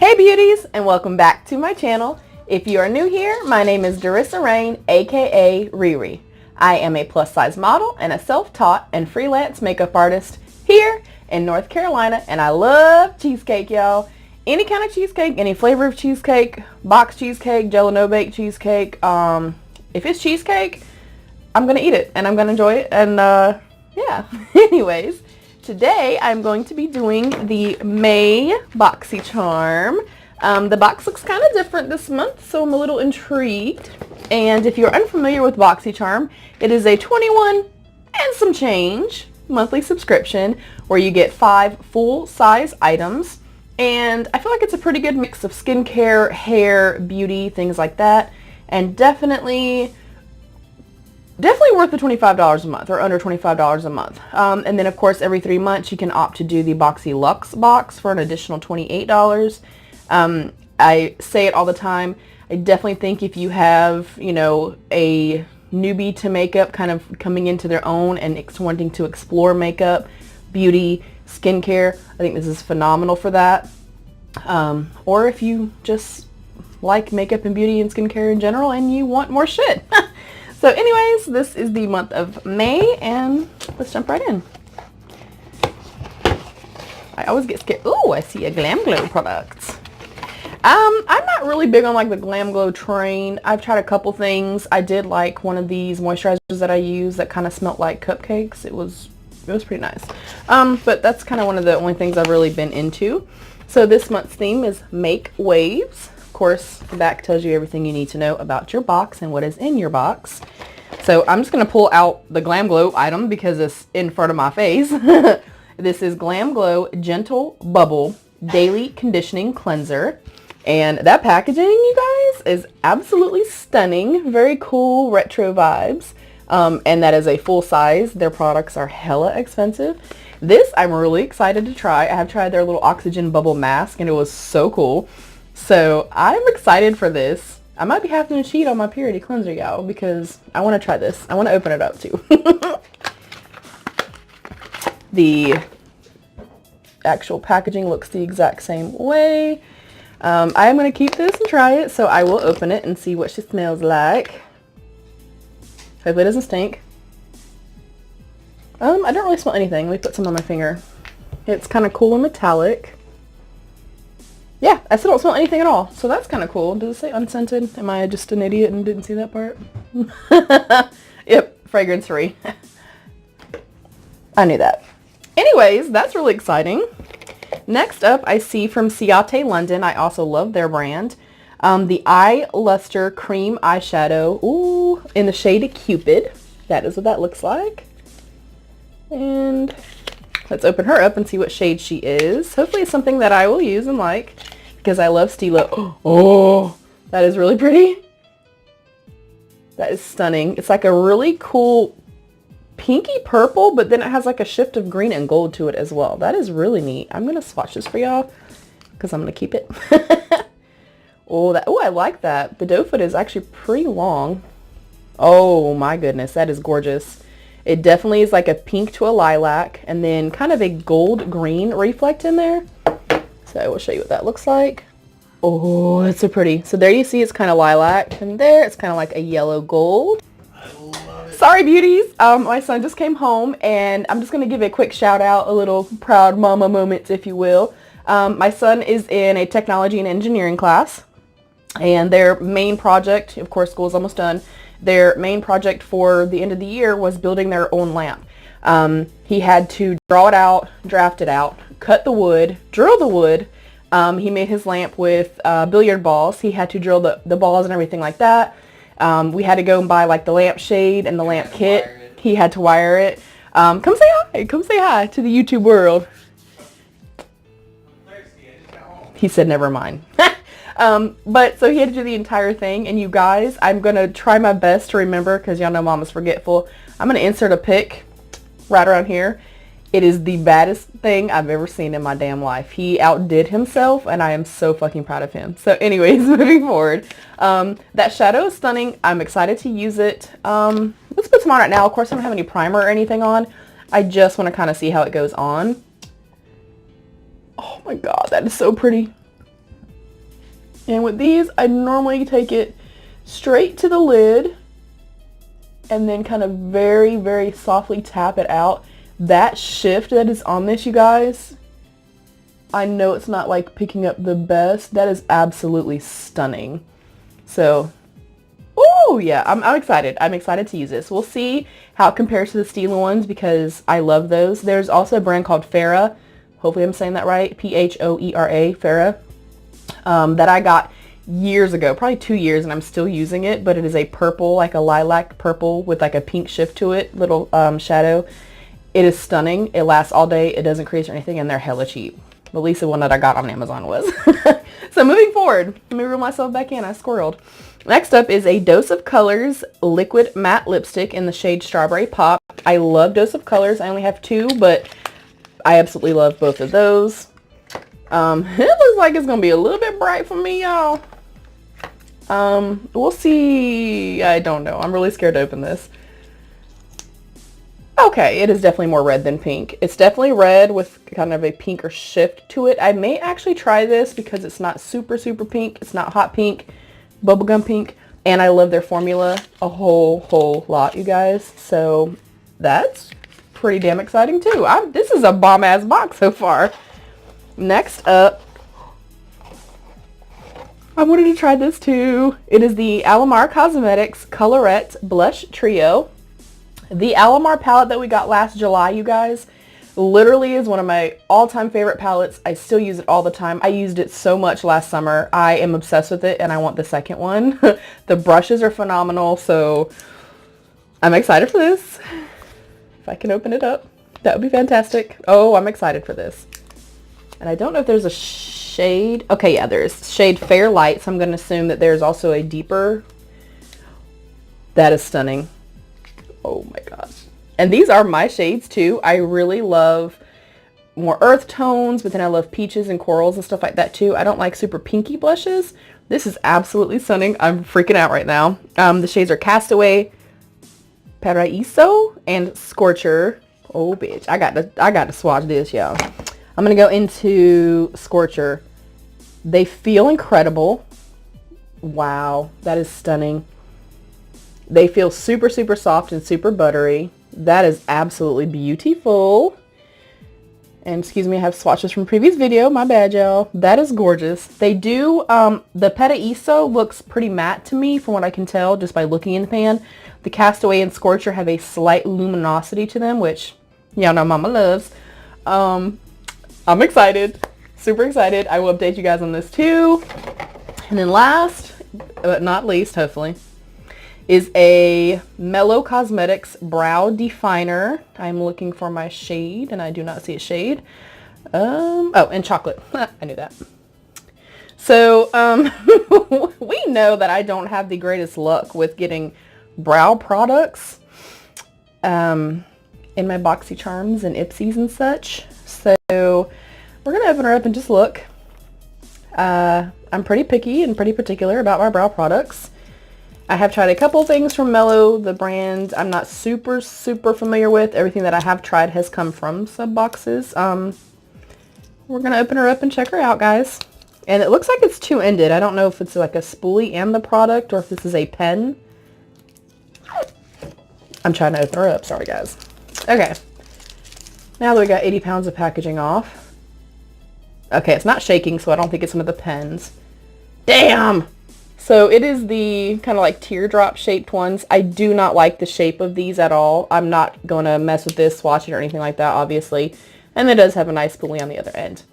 Hey beauties, and welcome back to my channel. If you are new here, my name is RAYNNE, aka Riri. I am a plus size model and a self-taught and freelance makeup artist here in North Carolina, and I love cheesecake, y'all. Any kind of cheesecake, any flavor of cheesecake, box cheesecake, Jello no-bake cheesecake. If it's cheesecake, I'm gonna eat it and I'm gonna enjoy it, and yeah. Anyways, today I'm going to be doing the May BOXYCHARM. The box looks kind of different this month, so I'm a little intrigued. And if you're unfamiliar with BOXYCHARM, it is a 21 and some change monthly subscription where you get 5 full-size items. And I feel like it's a pretty good mix of skincare, hair, beauty, things like that. And definitely worth the $25 a month, or under $25 a month. And then of course every 3 months you can opt to do the Boxy Luxe box for an additional $28. I say it all the time. I definitely think if you have, you know, a newbie to makeup kind of coming into their own and wanting to explore makeup, beauty, skincare, I think this is phenomenal for that. Or if you just like makeup and beauty and skincare in general and you want more shit. So anyways, this is the month of May, and let's jump right in. I always get scared. Ooh, I see a Glam Glow product. I'm not really big on like the Glam Glow train. I've tried a couple things. I did like one of these moisturizers that I use that kind of smelled like cupcakes. It was pretty nice. But that's kind of one of the only things I've really been into. So this month's theme is Make Waves. Of course, the back tells you everything you need to know about your box and what is in your box. So I'm just going to pull out the Glam Glow item because it's in front of my face. This is Glam Glow Gentle Bubble Daily Conditioning Cleanser. And that packaging, you guys, is absolutely stunning. Very cool retro vibes. And that is a full size. Their products are hella expensive. This I'm really excited to try. I have tried their little oxygen bubble mask and it was so cool. So I'm excited for this. I might be having to cheat on my purity cleanser, y'all, because I want to try this. I want to open it up too. The actual packaging looks the exact same way. I am going to keep this and try it, so I will open it and see what she smells like. Hopefully it doesn't stink. I don't really smell anything. Let me put some on my finger. It's kind of cool and metallic. Yeah, I still don't smell anything at all, so that's kind of cool. Does it say unscented? Am I just an idiot and didn't see that part? Yep, fragrance free. I knew that. Anyways, that's really exciting. Next up, I see from Ciate London. I also love their brand. The Eye Luster Cream Eyeshadow. Ooh, in the shade Cupid. That is what that looks like. And let's open her up and see what shade she is. Hopefully it's something that I will use and like, because I love Stilo. Oh, that is really pretty. That is stunning. It's like a really cool pinky purple, but then it has like a shift of green and gold to it as well. That is really neat. I'm going to swatch this for y'all because I'm going to keep it. Oh, I like that. The doe foot is actually pretty long. Oh my goodness, that is gorgeous. It definitely is like a pink to a lilac, and then kind of a gold green reflect in there. So I will show you what that looks like. Oh, it's so pretty. So there you see it's kind of lilac, and there it's kind of like a yellow gold. Sorry beauties, my son just came home, and I'm just going to give a quick shout out, a little proud mama moment, if you will. My son is in a technology and engineering class, and their main project, of course school's almost done, their main project for the end of the year was building their own lamp. He had to draw it out, draft it out, cut the wood, drill the wood. He made his lamp with billiard balls. He had to drill the balls and everything like that. We had to go and buy like the lamp shade and the lamp kit. He had to wire it. Come say hi. Come say hi to the YouTube world. He said never mind. But so he had to do the entire thing, and you guys, I'm going to try my best to remember, because y'all know mama's forgetful. I'm going to insert a pic right around here. It is the baddest thing I've ever seen in my damn life. He outdid himself, and I am so fucking proud of him. So anyways, moving forward. That shadow is stunning. I'm excited to use it. Let's put some on right now. Of course, I don't have any primer or anything on. I just want to kind of see how it goes on. Oh my god, that is so pretty. And with these, I normally take it straight to the lid and then kind of very, very softly tap it out. That shift that is on this, you guys, I know it's not like picking up the best. That is absolutely stunning. So, oh yeah, I'm excited. I'm excited to use this. We'll see how it compares to the Stila ones because I love those. There's also a brand called Farrah. Hopefully I'm saying that right. P-H-O-E-R-A, Farrah. That I got years ago, probably 2 years, and I'm still using it, but it is a purple, like a lilac purple with like a pink shift to it, little shadow. It is stunning. It lasts all day. It doesn't crease or anything, and they're hella cheap. At least the one that I got on Amazon was. So moving forward, let me reel myself back in. I squirreled. Next up is a Dose of Colors liquid matte lipstick in the shade Strawberry Pop. I love Dose of Colors. I only have 2, but I absolutely love both of those. It looks like it's gonna be a little bit bright for me, y'all. We'll see. I don't know. I'm really scared to open this. Okay, it is definitely more red than pink. It's definitely red with kind of a pinker shift to it. I may actually try this because it's not super, super pink. It's not hot pink, bubblegum pink, and I love their formula a whole lot, you guys. So that's pretty damn exciting too. This is a bomb-ass box so far. Next up, I wanted to try this too. It is the Alamar Cosmetics Colorette Blush Trio. The Alamar palette that we got last July, you guys, literally is one of my all-time favorite palettes. I still use it all the time. I used it so much last summer. I am obsessed with it, and I want the second one. The brushes are phenomenal, so I'm excited for this. If I can open it up, that would be fantastic. Oh, I'm excited for this. And I don't know if there's a shade. Okay, yeah, there's shade Fair Light, so I'm going to assume that there's also a deeper. That is stunning. Oh my gosh. And these are my shades too. I really love more earth tones, but then I love peaches and corals and stuff like that too. I don't like super pinky blushes. This is absolutely stunning. I'm freaking out right now. The shades are Castaway, Paraíso, and Scorcher. Oh bitch, I got to swatch this, y'all. I'm gonna go into Scorcher. They feel incredible. Wow, that is stunning. They feel super, super soft and super buttery. That is absolutely beautiful. And excuse me, I have swatches from previous video. My bad, y'all. That is gorgeous. They do, the Paraíso looks pretty matte to me from what I can tell just by looking in the pan. The Castaway and Scorcher have a slight luminosity to them, which y'all know mama loves. I'm excited. Super excited. I will update you guys on this too. And then last, but not least, hopefully, is a Mellow Cosmetics Brow Definer. I'm looking for my shade, and I do not see a shade. Oh, and chocolate. I knew that. So, we know that I don't have the greatest luck with getting brow products in my Boxycharms and Ipsies and such. So, we're going to open her up and just look. I'm pretty picky and pretty particular about my brow products. I have tried a couple things from Mellow, the brand I'm not super, super familiar with. Everything that I have tried has come from sub boxes. We're going to open her up and check her out, guys. And it looks like it's two-ended. I don't know if it's like a spoolie and the product or if this is a pen. I'm trying to open her up. Sorry, guys. Okay. Now that we got 80 pounds of packaging off. Okay, it's not shaking, so I don't think it's one of the pens. Damn! So it is the kind of like teardrop shaped ones. I do not like the shape of these at all. I'm not going to mess with this, swatch it, or anything like that, obviously. And it does have a nice spoolie on the other end.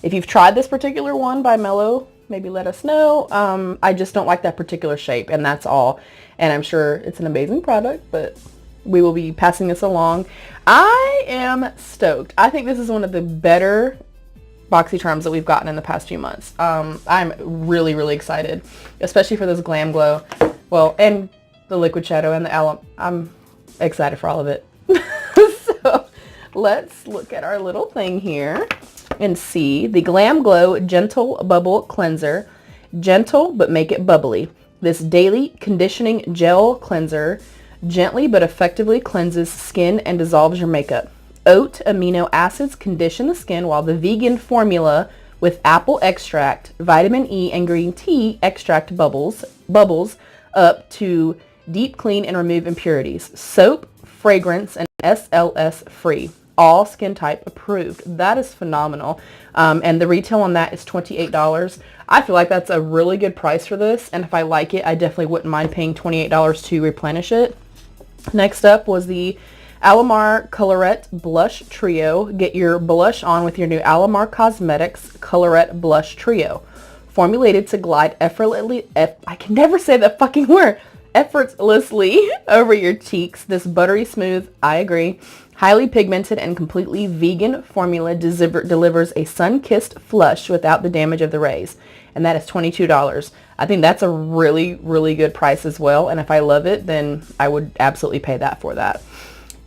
If you've tried this particular one by Mellow, maybe let us know. I just don't like that particular shape, and that's all. And I'm sure it's an amazing product, but we will be passing this along. I am stoked. I think this is one of the better Boxycharms that we've gotten in the past few months. I'm really, really excited, especially for this Glam Glow. Well, and the liquid shadow and the alum. I'm excited for all of it. So let's look at our little thing here and see the Glam Glow Gentle Bubble Cleanser. Gentle, but make it bubbly. This daily conditioning gel cleanser gently but effectively cleanses skin and dissolves your makeup. Oat amino acids condition the skin while the vegan formula with apple extract, vitamin E, and green tea extract bubbles up to deep clean and remove impurities. Soap, fragrance, and SLS free. All skin type approved. That is phenomenal. And the retail on that is $28. I feel like that's a really good price for this, and if I like it, I definitely wouldn't mind paying $28 to replenish it. Next up was the Alamar Colorette Blush Trio. Get your blush on with your new Alamar Cosmetics Colorette Blush Trio. Formulated to glide effortlessly, I can never say that fucking word, effortlessly over your cheeks. This buttery smooth, I agree, highly pigmented and completely vegan formula delivers a sun-kissed flush without the damage of the rays. And that is $22. I think that's a really, really good price as well. And if I love it, then I would absolutely pay that for that.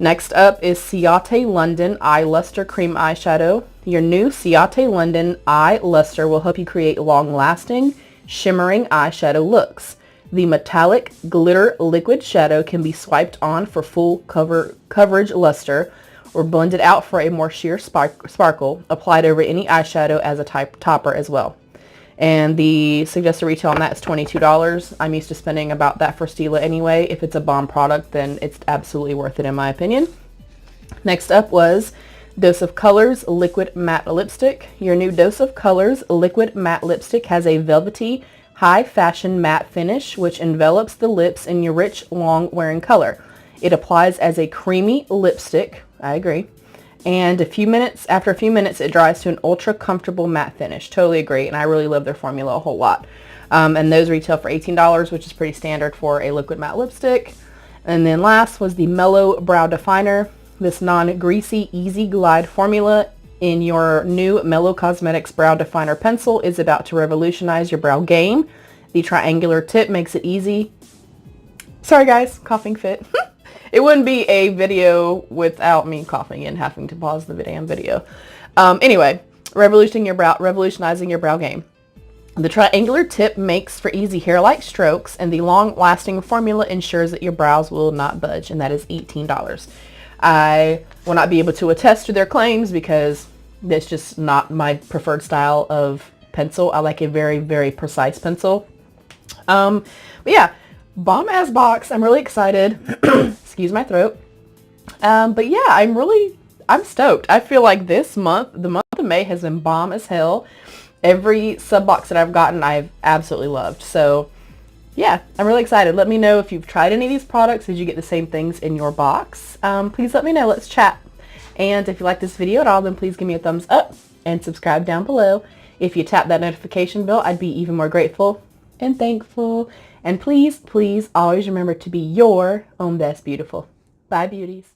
Next up is Ciate London Eye Luster Cream Eyeshadow. Your new Ciate London Eye Luster will help you create long-lasting, shimmering eyeshadow looks. The metallic glitter liquid shadow can be swiped on for full coverage luster or blended out for a more sheer sparkle, applied over any eyeshadow as a topper as well. And the suggested retail on that is $22. I'm used to spending about that for Stila anyway. If it's a bomb product, then it's absolutely worth it in my opinion. Next up was Dose of Colors Liquid Matte Lipstick. Your new Dose of Colors Liquid Matte Lipstick has a velvety, high fashion matte finish which envelops the lips in your rich, long wearing color. It applies as a creamy lipstick, I agree, and after a few minutes it dries to an ultra comfortable matte finish. Totally agree, and I really love their formula a whole lot. And those retail for $18, which is pretty standard for a liquid matte lipstick. And then last was the Mellow Brow Definer. This non-greasy, easy glide formula in your new Mellow Cosmetics Brow Definer Pencil is about to revolutionize your brow game. The triangular tip makes it easy. Sorry guys, coughing fit. It wouldn't be a video without me coughing and having to pause the damn video. Anyway, revolutionizing your brow game. The triangular tip makes for easy hair-like strokes, and the long-lasting formula ensures that your brows will not budge, and that is $18. I will not be able to attest to their claims because that's just not my preferred style of pencil. I like a very, very precise pencil. But yeah, bomb ass box. I'm really excited. Excuse my throat. But yeah, I'm stoked. I feel like this month, the month of May, has been bomb as hell. Every sub box that I've gotten, I've absolutely loved. So yeah, I'm really excited. Let me know if you've tried any of these products. Did you get the same things in your box? Please let me know. Let's chat. And if you like this video at all, then please give me a thumbs up and subscribe down below. If you tap that notification bell, I'd be even more grateful and thankful. And please, please always remember to be your own best beautiful. Bye, beauties.